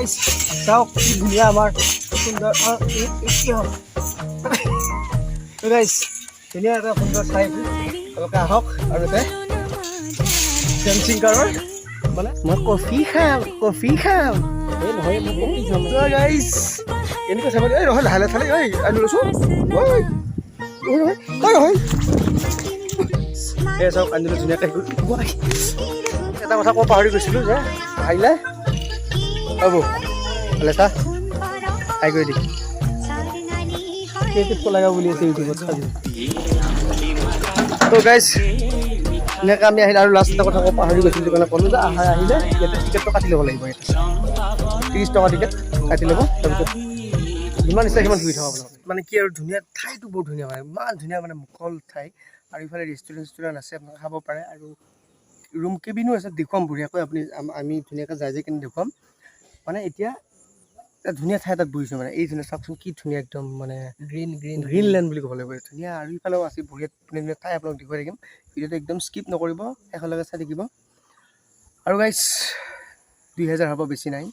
guys চাওক কি ধুনীয়া আমাৰ সুন্দৰ গাইস ধুনীয়া এটা সুন্দৰ ঠাই আপোনালোকে আহক আৰু ইয়াতে ডেন্সিং কাৰৰ মানে মই কফি খাম এই নহয় মই কফি খাম গাইস এনেকৈ চাব এই নহয় লাহে লাহে এই আনি লৈছোঁ এই চাওক আনি লৈছোঁ ধুনীয়াকৈ এটা কথা ক'ব পাহৰি গৈছিলোঁ যে আহিলে হ'ব ভালে চা খাই কৰি দি টিকেট লগা বুলি আছে ইউটিউবত তো গাইজ এনেকৈ আমি আহিলে আৰু লাষ্ট এটা কথা ক'ব পাহৰি গৈছিলোঁ কাৰণে ক'লোঁ যে আহিলে ইয়াতে টিকেটটো কাটি ল'ব লাগিব ইয়াতে 30 টকা টিকেট কাটি ল'ব তাৰপিছত যিমান ইচ্ছা সিমান ঘূৰি থাকক মানে কি আৰু ধুনীয়া ঠাইটো বহুত ধুনীয়া মানে ইমান ধুনীয়া মানে মুকল ঠাই আৰু ইফালে ৰেষ্টুৰেণ্ট আছে আপোনালোকে খাব পাৰে আৰু ৰুম কেবিনো আছে দেখুৱাম বঢ়িয়াকৈ আপুনি আমি ধুনীয়াকৈ যাই কিনে দেখুৱাম মানে এতিয়া এটা ধুনীয়া ঠাই এটাত বহিছোঁ মানে এই ধুনীয়া চাওকচোন কি ধুনীয়া একদম মানে গ্ৰীণলেণ্ড বুলি ক'ব লাগিব ধুনীয়া আৰু ইফালেও আছে বঢ়িয়া ধুনীয়া ধুনীয়া ঠাই আপোনালোক দেখুৱাই থাকিম ভিডিঅ'টো একদম স্কিপ নকৰিব শেষলৈকে চাই থাকিব আৰু গাইজ 2000 হ'ব বেছি নাই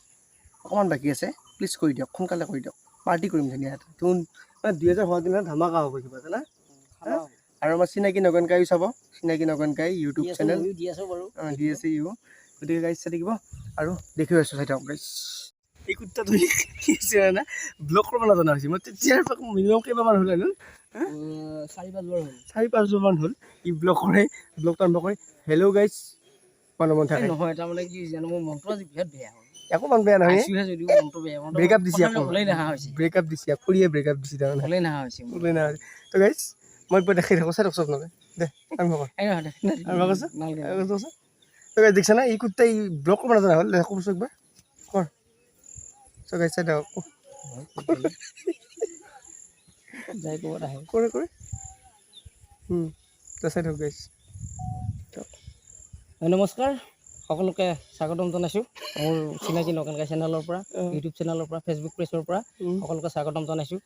অকণমান বাকী আছে প্লিজ কৰি দিয়ক সোনকালে কৰি দিয়ক পাৰ্টি কৰিম ধুনীয়া এটা তোন মানে 2000 হোৱাৰ দিনা ধামাকা হ'ব কিবা এটা না আৰু আমাৰ চিনাকি নগন কাইও চাব চিনাকি নগন কাই ইউটিউব চেনেল দি আছে ইউ গতিকে গাইজ চাই থাকিব আৰু দেখি আছোঁ চাই থাকক গাইজ এই কুৰ্তাটো কি হৈছে না ব্লগ কৰিব নজনা হৈছে মই তেতিয়াৰ পৰা মিনিমাম কেইবাৰমান হ'ল ন 4-5 বাৰ হ'ল ই ব্লগ আৰম্ভ কৰে হেল্ল' গাইজ মানুহ মন থাকে নহয় তাৰমানে কি জানো মোৰ মনটো আজি বিৰাট বেয়া হ'ল একো মন বেয়া নহয় যদিও মনটো বেয়া ব্ৰেকআপ দিছে ব্ৰেকআপ দিছে খুৰীয়ে ব্ৰেকআপ দিছে তাৰমানে ওলাই নহা হৈছে তো গাইজ মই পুৰা দেখাই থাকোঁ চাই থাকক চব নহয় দে আৰম্ভ কৰ তো গাইজ দেখিছা না এই কুৰ্তা এই ব্লগ কৰিব নজনা হ'ল দেখোঁ কৈছোঁ একবাৰ কৰ চ গাইজ চাই থাকক যাই ক'ত আহে কৰে চাই থাকক গাইজ নমস্কাৰ সকলোকে স্বাগতম জনাইছোঁ মোৰ চিনাকি নকনকাই চেনেলৰ পৰা ইউটিউব চেনেলৰ পৰা ফেচবুক পেজৰ পৰা সকলোকে স্বাগতম জনাইছোঁ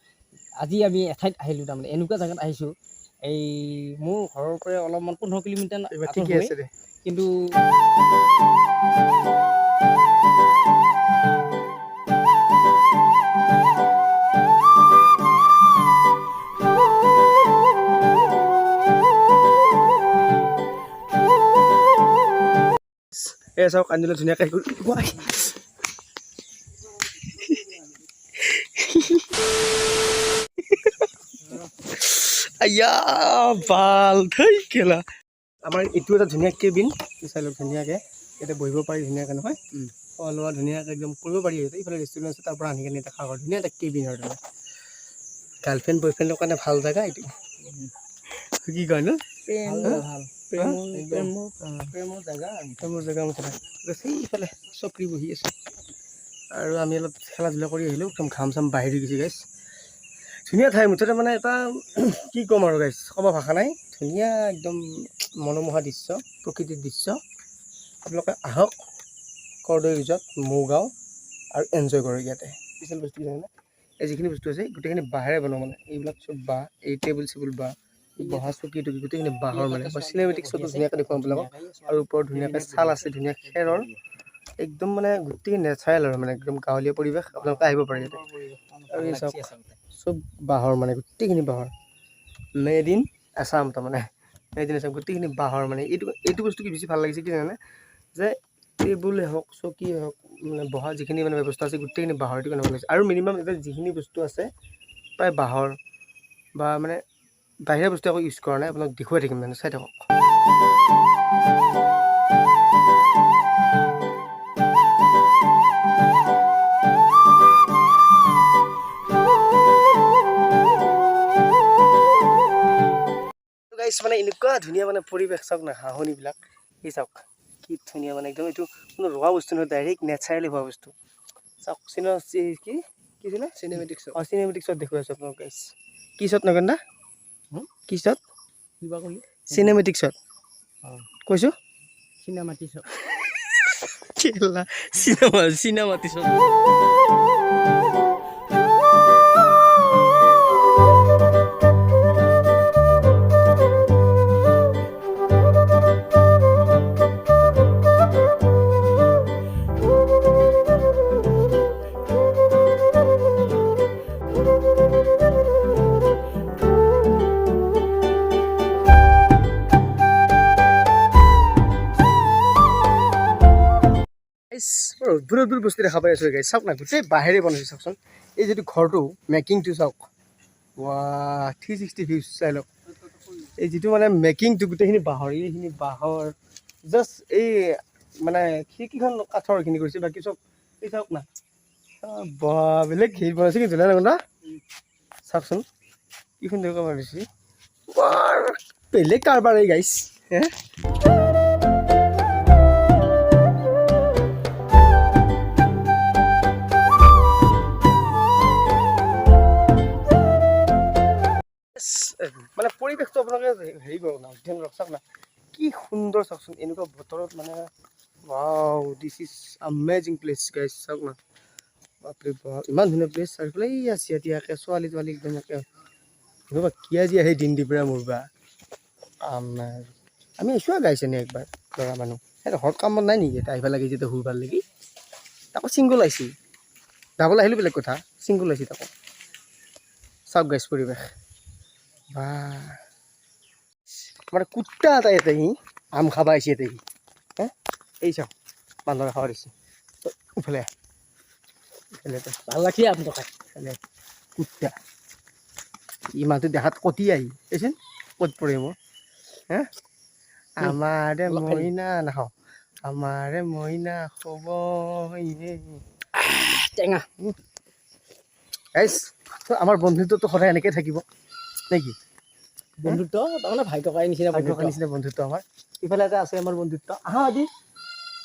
আজি আমি এঠাইত আহিলোঁ তাৰমানে এনেকুৱা জেগাত আহিছোঁ এই মোৰ ঘৰৰ পৰা অলপমান 15 কিলোমিটাৰ ঠিকে আছে দে কিন্তু এই চাওক আনিলে ধুনীয়াকৈ আয়া ভাল থৈ কেলা আমাৰ এইটো এটা ধুনীয়া কেবিন চাই লওক ধুনীয়াকৈ ইয়াতে বহিব পাৰি ধুনীয়াকৈ নহয় খোৱা লোৱা ধুনীয়াকৈ একদম কৰিব পাৰি এইফালে ৰেষ্টুৰেণ্ট আছে তাৰ পৰা আনি কিনে এটা খাব ধুনীয়া এটা কেবিন আৰু গাৰ্লফ্ৰেণ্ড বয়ফ্ৰেণ্ডৰ কাৰণে ভাল জেগা এইটো কি কয় ন প্ৰেমৰ জেগা মুঠতে সেইফালে চকৰি বহি আছে আৰু আমি অলপ খেলা ধূলা কৰি আহিলোঁ একদম ঘাম চাম বাহিৰ গৈছে গাইজ ধুনীয়া ঠাই মুঠতে মানে এটা কি ক'ম আৰু গাইজ ক'ব ভাষা নাই ধুনীয়া একদম মনোমোহা দৃশ্য প্ৰকৃতিৰ দৃশ্য আপোনালোকে আহক কৰদৈ ৰিজৰ্ট মৌগাঁও আৰু এনজয় কৰক ইয়াতে কিছুমান বস্তু জানেনে এই যিখিনি বস্তু আছে গোটেইখিনি বাঁহেৰে বনোৱা মানে এইবিলাক চব বাঁহ এই টেবুল চেবুল বাঁহ বহা চকীটো গোটেইখিনি বাঁহৰ মানে চিনেমেটিক শ্বটো ধুনীয়াকৈ দেখুৱাম আপোনালোকক আৰু ওপৰত ধুনীয়াকৈ ছাল আছে ধুনীয়া খেৰৰ একদম মানে গোটেই নেচাৰেল আৰু মানে একদম গাঁৱলীয়া পৰিৱেশ আপোনালোকে আহিব পাৰে ইয়াতে আৰু এই চাওক চব বাঁহৰ মানে গোটেইখিনি বাঁহৰ মেড ইন আছাম তাৰমানে মেড ইন আছাম গোটেইখিনি বাঁহৰ মানে এইটো বস্তু কি বেছি ভাল লাগিছে কি জানে যে টেবুলে হওক চকীয়ে হওক মানে বহা যিখিনি মানে ব্যৱস্থা আছে গোটেইখিনি বাঁহৰ এইটো কাৰণে ভাল লাগিছে আৰু মিনিমাম এতিয়া যিখিনি বস্তু আছে প্ৰায় বাঁহৰ বা মানে বাহিৰা বস্তু একো ইউজ কৰা নাই আপোনাক দেখুৱাই থাকিম মানে চাই থাকক মানে এনেকুৱা ধুনীয়া মানে পৰিৱেশ চাওক না হাঁহনিবিলাক এই চাওক কি ধুনীয়া মানে একদম এইটো কোনো ৰোৱা বস্তু নহয় ডাইৰেক্ট নেচাৰেলি হোৱা বস্তু চাওক কি ছিলে চিনেমেটিক শ্বট দেখুৱাই আছোঁ আপোনালোকে কি শ্বট নগন দা কি শ্বট কিবা ক'লি চিনেমেটিক শ্বট কৈছোঁ চিনেমাটিক শ্বট চিনেমাটিক শ্বট অদ্ভুত বস্তু দেখা পাই আছোঁ গাইছ চাওক না গোটেই বাঁহেৰে বনাইছে চাওকচোন এই যিটো ঘৰটো মেকিংটো চাওক ৱা 360 ভিউজ চাই লওক এই যিটো মানে মেকিংটো গোটেইখিনি বাঁহৰ এইখিনি বাঁহৰ জাষ্ট এই মানে খিৰিকীখন কাঠৰ এইখিনি কৰিছে বাকী চব এই চাওক না বা বেলেগ হেৰি বনাইছে কিন্তু না চাওকচোন কি সুন্দৰকৈ বনাইছে বৰ বেলেগ কাৰবাৰ এই গাইছ হে মানে পৰিৱেশটো আপোনালোকে হেৰি কৰক না অধ্যয়ন কৰক চাওক না কি সুন্দৰ চাওকচোন এনেকুৱা বতৰত মানে wow this is amazing place গাইছ চাওক না বাপৰে বাপ ইমান ধুনীয়া প্লেচ চাৰিওফালে এই আছে এতিয়াকে ছোৱালী তোৱালী একদম একে ৰ'বা কিয় যি আহে দিন দিপৰা মোৰবা আমাৰ আমি আহিছোঁ গাইছে নে একবাৰ ল'ৰা মানুহ সেইটো ঘৰত কাম বন নাই নেকি এটা আহিব লাগে যেতিয়া ঘূৰিবাৰ লাগি তাকো ছিংগল আহিছে যাবলৈ আহিলোঁ বেলেগ কথা ছিংগল আহিছে তাকো চাওক গাইছ পৰিৱেশ বা মানে কুত্তা এটা ইয়াতে সি আম খাবা আহিছে ইয়াতে সি হে এই চাওক বান্দৰে খাব দিছে ইফালে ইফালে ভাল লাগি আম টকা ইফালে কুত্তা ই মানুহটো দেখাত কটি আহি দেচোন ক'ত পৰে মোৰ হে আমাৰে মইনা নাখাওঁ আমাৰে মইনা খব টেঙা গাইছ আমাৰ বন্ধুত্বটো সদায় এনেকৈ থাকিব নেকি বন্ধুত্ব তাৰমানে ভাই টকাৰ নিচিনা বন্ধুত্ব আমাৰ ইফালে এটা আছে আমাৰ বন্ধুত্ব আহা আদি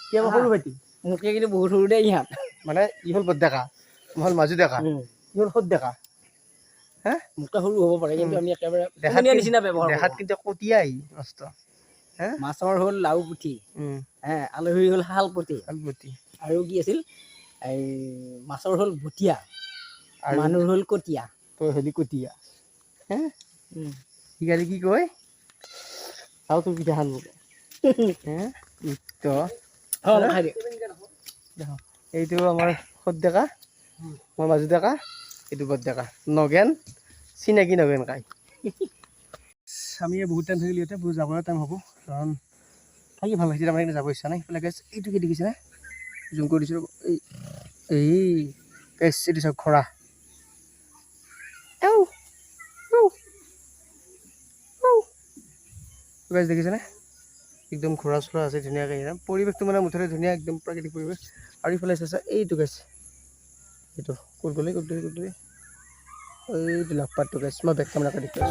কি আমাৰ সৰু ভাইটি মোতকৈ কিন্তু বহুত সৰু দেই ইহঁত মানে ই হ'ল বৰ ডেকা মই হ'ল মাজু ডেকা ই হ'ল সৎ ডেকা হে মোতকৈ সৰু হ'ব পাৰে কিন্তু আমি একেবাৰে নিচিনা ব্যৱহাৰ দেখাত কিন্তু কটীয়াই মস্ত হে মাছৰ হ'ল লাও পুঠি হে আলহী হ'ল শালপতি আৰু কি আছিল এই মাছৰ হ'ল ভুটিয়া আৰু মানুহ হ'ল কটীয়া তই হ'লি কটীয়া হে গালি কি কয় চাওঁ তোৰ পিঠা খান বোলে এইটো আমাৰ সৎ ডেকা মই মাজু ডেকা এইটো বৰ ডেকা নগেন চিনাকি নগেন কাই আমি বহুত টাইম থাকিলোঁ ইয়াতে বহুত যাবলৈ টাইম হ'ব কাৰণ থাকি ভাল লাগিছে আমাৰ যাব ইচ্ছা নাই সেইফালে গেছ এইটো কি দেখিছেনে জুম কৰি দিছোঁ এই গেছ এইটো চাওক খৰা গাছ দেখিছেনে একদম ঘোঁৰা চোৰা আছে ধুনীয়াকৈ পৰিৱেশটো মানে মুঠতে ধুনীয়া একদম প্ৰাকৃতিক পৰিৱেশ আৰু ইফালে চাইছা এইটো গাছ এইটো ক'ত গ'লে এইটো লাভপাতটো গাছ মই বেক কেমেৰাকৈ দেখুৱাই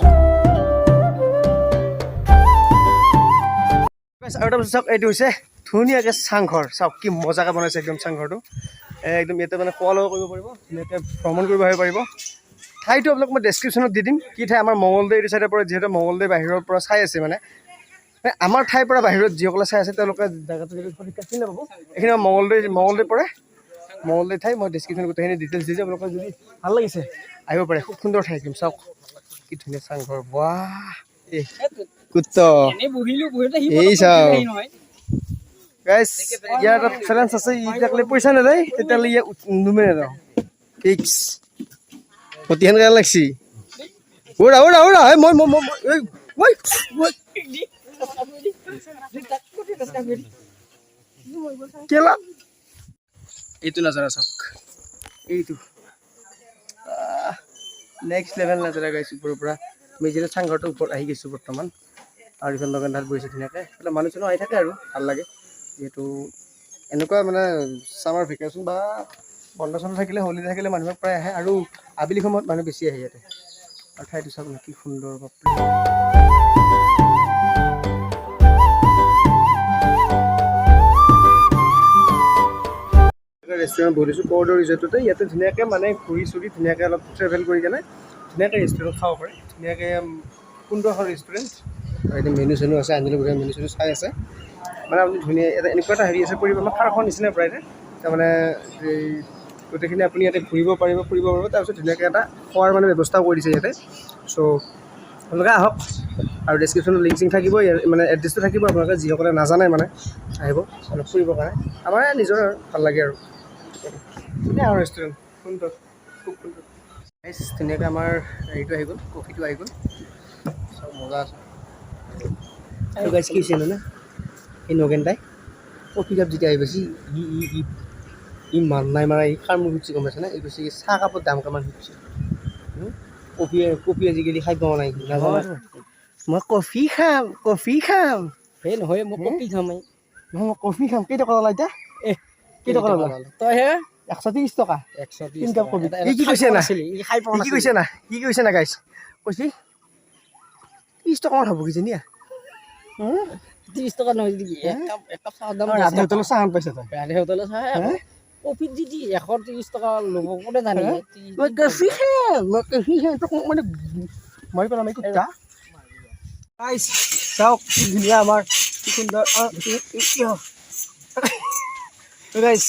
আছোঁ আৰু তাৰপিছত চাওক এইটো হৈছে ধুনীয়াকৈ চাংঘৰ চাওক কি মজাকৈ বনাইছে একদম চাংঘৰটো একদম ইয়াতে মানে খোৱা লোৱা কৰিব পাৰিব ধুনীয়াকৈ ভ্ৰমণ কৰিব আহিব পাৰিব ঠাইটো আপোনাক মই ডেছক্ৰিপশ্যনত দি দিম কি ঠাই আমাৰ মঙলদৈ এইটো চাইডৰ পৰা যিহেতু মঙলদৈ বাহিৰৰ পৰা চাই আছে মানে আমাৰ ঠাইৰ পৰা বাহিৰত যিসকলে চাই আছে তেওঁলোকে জেগাটো যদি সঠিককৈ চিনি নাপাব এইখিনি মঙলদৈ পৰে মঙলদৈ ঠাই মই ডেছক্ৰিপশ্যনত গোটেইখিনি ডিটেইলছ দি দিম আপোনালোকৰ যদি ভাল লাগিছে আহিব পাৰে খুব সুন্দৰ ঠাই একদম চাওক কি ধুনীয়া চাংঘৰ বাহ কুত্ত এই চাওক গাইছ ইয়াৰ এটা চেলেঞ্জ আছে ইয়াকলে পইচা নেদায় তেতিয়াহ'লে ইয়াক নুমে নেদাওঁ ফিক্স অতিহেন গান লাগছি উৰা কেলা এইটো নাজাৰা চাওক এইটো নেক্সট লেভেল নাজাৰা গাইছোঁ ওপৰৰ পৰা আমি যেতিয়া চাংঘৰটোৰ ওপৰত আহি গৈছোঁ বৰ্তমান আৰু এইখন দোকান তাত বহিছে ধুনীয়াকৈ এইফালে মানুহ চানুহ আহি থাকে আৰু ভাল লাগে যিহেতু এনেকুৱা মানে ছামাৰ ভেকেশ্যন বা বন্ধ চন্ধ থাকিলে হলিডে থাকিলে মানুহে প্ৰায় আহে আৰু আবেলি সময়ত মানুহ বেছি আহে ইয়াতে আৰু ঠাইটো চাওক কি সুন্দৰ বাপৰে ৰেষ্টুৰেণ্ট বহিছোঁ কৰ্ডৰ ৰিজৰ্টতে ইয়াতে ধুনীয়াকৈ মানে ঘূৰি চুৰি ধুনীয়াকৈ অলপ ট্ৰেভেল কৰি কেনে ধুনীয়াকৈ ৰেষ্টুৰেণ্ট খাব পাৰে ধুনীয়াকৈ সুন্দৰ এখন ৰেষ্টুৰেণ্ট আৰু এতিয়া মেনু চেনু আছে আনিলে বঢ়িয়া মেনু চেনু চাই আছে মানে আপুনি ধুনীয়া এটা এনেকুৱা এটা হেৰি আছে পৰিৱেশ আমাৰ খাৰখন নিচিনা প্ৰায় তাৰমানে এই গোটেইখিনি আপুনি ইয়াতে ঘূৰিব পাৰিব ফুৰিব পাৰিব তাৰপিছত ধুনীয়াকৈ এটা খোৱাৰ মানে ব্যৱস্থাও কৰি দিছে ইয়াতে চ' আপোনালোকে আহক আৰু ডেছক্ৰিপশ্যনত লিংক চিংক থাকিব মানে এড্ৰেছটো থাকিব আপোনালোকে যিসকলে নাজানে মানে আহিব অলপ ফুৰিবৰ কাৰণে আমাৰ নিজৰ ভাল লাগে আৰু ধুনীয়া ৰেষ্টুৰেণ্ট সুন্দৰ খুব সুন্দৰ ধুনীয়াকৈ আমাৰ হেৰিটো আহি গ'ল কফিটো আহি গ'ল চব মজা আছে আৰু গাইছ কি হৈছে না এই নগেন তাই কফি কাপ যেতিয়া আহি পাইছি ইমান নাই মানে এই খাৰ মোৰ সুধিছে গম পাইছেনে এই কৈছে কি চাহকাপৰ দাম কিমান সুধিছে কফি আজিকালি খাই পোৱা নাই নাজানো মই কফি খাম সেই নহয় মই কপি খাম নহয় মই কফি খাম কেইটকা ল'লা এতিয়া কেইটকা ল'লা তই হে 130 টকা 130 তিনিকাপ কবি ই কি কৈছে না কি কৈছে না গাইছ কৈছি 30 টকা মান হ'ব কিজানি 30 টকা নহয় এক কাপ চাহৰ দাম ৰাধে হোটেলৰ চাহ আন পাইছা তই ৰাধে হোটেলৰ চাহ কফিত দি 130 টকা ল'ব কোনে জানে মই কফি খাম তোক মানে মাৰি পেলাম এই কুত্তা গাইছ চাওক কি ধুনীয়া আমাৰ কি সুন্দৰ তো গাইছ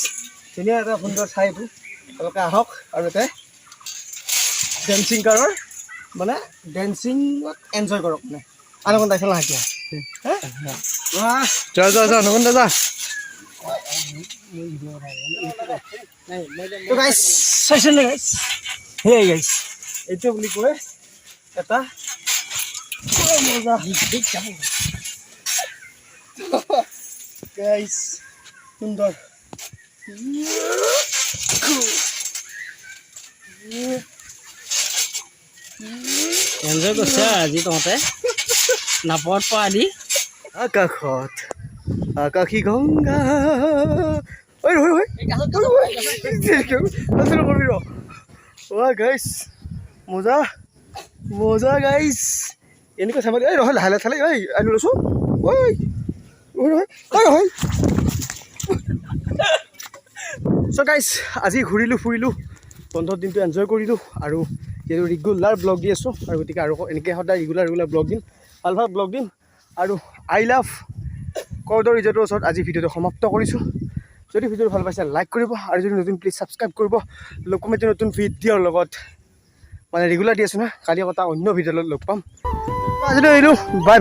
ধুনীয়া এটা সুন্দৰ ঠাই এইটো আপোনালোকে আহক আৰু ইয়াতে ডেন্সিং কাৰৰ মানে ডেন্সিঙত এনজয় কৰক মানে আনকণ তাইফালে এতিয়া যা নকন যা তো গাইছ চাইছে নে গাইছ সেই গাইছ এইটো বুলি কয় এটা মজা গাইছ সুন্দৰ এনজয় কৰিছে আজি তহঁতে নাপত পৰা আদি আকাশত আকাশী গংগা ঐ গাইছ মজা গাইছ এনেকুৱা চাব এই ৰহ লাহে লাহে থালে ঐ আনি লৈছোঁ চ' গাইছ আজি ঘূৰিলোঁ ফুৰিলোঁ বন্ধৰ দিনটো এনজয় কৰিলোঁ আৰু যিহেতু ৰেগুলাৰ ব্লগ দি আছোঁ আৰু গতিকে আৰু এনেকৈ সদায় ৰেগুলাৰ ব্লগ দিম ভাল ব্লগ দিম আৰু আই লাভ কৰদৰ ৰিজৰ্টৰ ওচৰত আজি ভিডিঅ'টো সমাপ্ত কৰিছোঁ যদি ভিডিঅ'টো ভাল পাইছে লাইক কৰিব আৰু যদি নতুন প্লিজ ছাবস্ক্ৰাইব কৰিব লগ পাম এতিয়া নতুন ভিডিঅ'ৰ লগত মানে ৰেগুলাৰ দি আছোঁ না কালি আকৌ এটা অন্য ভিডিঅ'ত লগ পাম আজিলৈ এৰিলোঁ বাই